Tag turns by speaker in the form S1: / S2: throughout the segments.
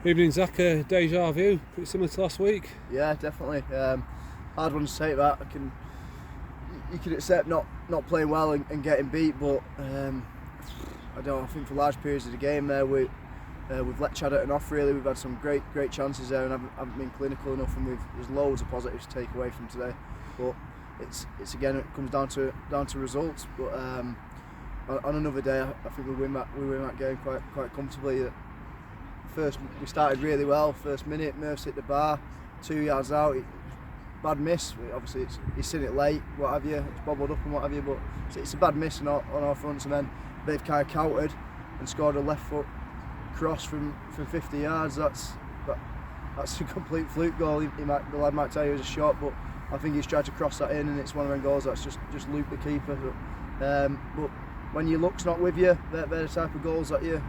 S1: Evening, Zach. Deja vu, pretty similar to last week.
S2: Yeah, definitely. Hard one to take that. You can accept not playing well and getting beat, but I don't know. I think for large periods of the game there, we've let Chadderton off. Really, we've had some great chances there, and haven't been clinical enough. And there's loads of positives to take away from today. But it's again, it comes down to results. But on another day, I think we win that game quite comfortably. First, we started really well. First minute, Murph's hit the bar, 2 yards out. Bad miss. Obviously, he's seen it late, what have you. It's bobbled up and what have you, but it's a bad miss on our fronts. And then they've kind of countered and scored a left foot cross from 50 yards. That's a complete fluke goal. The lad might tell you it was a shot, but I think he's tried to cross that in, and it's one of them goals that's just looped the keeper. But when your luck's not with you, they're the type of goals that you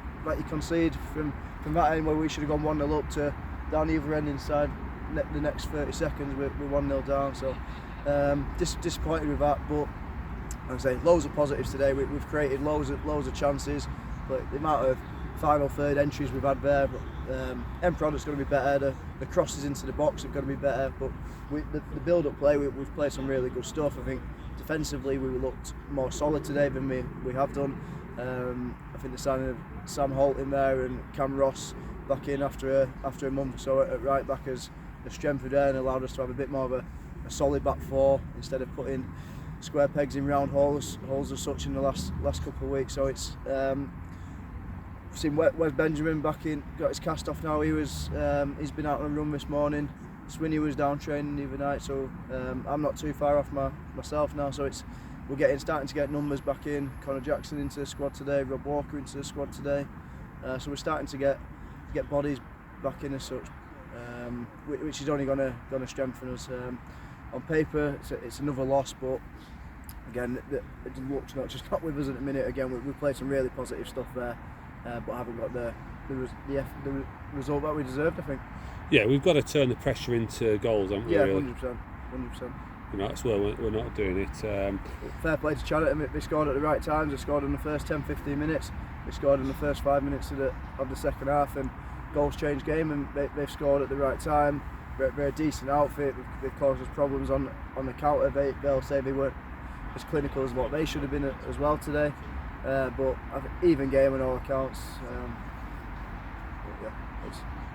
S2: concede from that end, where we should have gone 1-0 up to down the other end inside the next 30 seconds we're 1-0 down. So disappointed with that, but like I say, loads of positives today. We've created loads of chances, but the amount of final third entries we've had there, but end product's going to be better. The crosses into the box have got to be better, but the build-up play, we've played some really good stuff. I think defensively we looked more solid today than we have done. I think the signing of Sam Holt in there and Cam Ross back in after a month or so at right back has strengthened there and allowed us to have a bit more of a solid back four instead of putting square pegs in round holes as such in the last couple of weeks. So it's seen Wes Benjamin back in, got his cast off now. He's been out on a run this morning. Swinney was down training the other night, so I'm not too far off myself now. So we're starting to get numbers back in. Connor Jackson into the squad today, Rob Walker into the squad today. So we're starting to get bodies back in as such, which is only going to strengthen us. On paper, it's another loss, but again, the luck's not with us at the minute. Again, we've played some really positive stuff there, but haven't got the result that we deserved, I think.
S1: Yeah, we've got to turn the pressure into goals, haven't we?
S2: Yeah,
S1: really?
S2: 100%.
S1: You know, that's where we're not doing it.
S2: Fair play to Chadderton. They scored at the right times. They scored in the first 10-15 minutes. They scored in the first 5 minutes of the second half, and goals change game, and they've scored at the right time. They're a decent outfit. They've caused us problems on the counter. They'll say they weren't as clinical as what they should have been as well today. But I think even game on all accounts.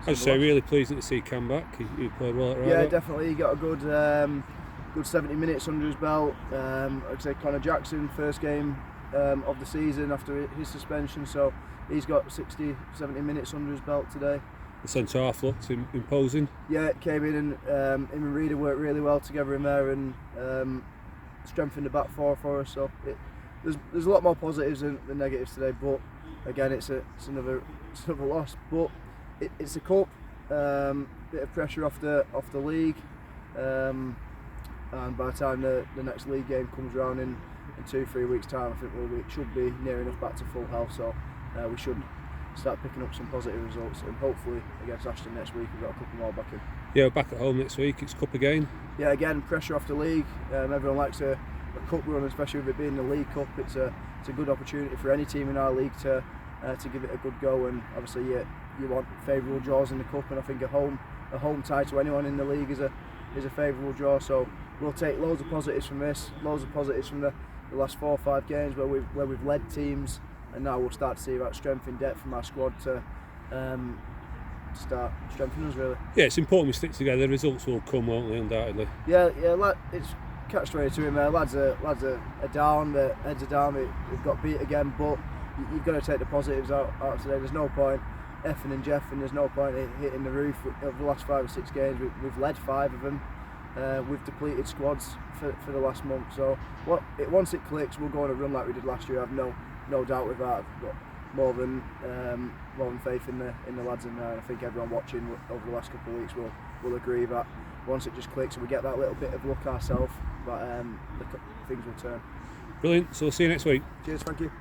S1: I'd say really pleasing to see Cam back. He played well at right.
S2: Yeah, definitely. He got a good 70 minutes under his belt. I'd say Connor Jackson, first game of the season after his suspension, so he's got 60-70 minutes under his belt today.
S1: The centre half looked imposing. Yeah,
S2: came in and him and Reader worked really well together in there and strengthened the back four for us. So there's a lot more positives than negatives today, but again, it's another loss. But it's a cup, bit of pressure off the league, and by the time the next league game comes around in 2-3 weeks' time, I think we should be near enough back to full health. So we should start picking up some positive results, and hopefully against Ashton next week we've got a couple more back in.
S1: Yeah, we're back at home next week. It's cup again.
S2: Yeah, again, pressure off the league. Everyone likes a cup run, especially with it being the League Cup. It's a good opportunity for any team in our league to give it a good go, and obviously you want favourable draws in the cup, and I think a home tie to anyone in the league is a favourable draw. So we'll take loads of positives from this, loads of positives from the last 4 or 5 games where we've led teams, and now we'll start to see that strength in depth from our squad to start strengthening us really.
S1: Yeah, it's important we stick together. The results will come, won't they? Undoubtedly.
S2: Yeah, it's catch-22 in there. Lads are down, their heads are down. They've got beat again, but you've got to take the positives out of today. There's no point effing and jeffing. There's no point hitting the roof. Over the last 5 or 6 games, we've led 5 of them. We've depleted squads for the last month. So once it clicks, we'll go on a run like we did last year. I've no doubt with that. I've got more than faith in the lads in there. And I think everyone watching over the last couple of weeks will agree that once it just clicks and we get that little bit of luck ourselves, that things will turn.
S1: Brilliant. So we'll see you next week.
S2: Cheers. Thank you.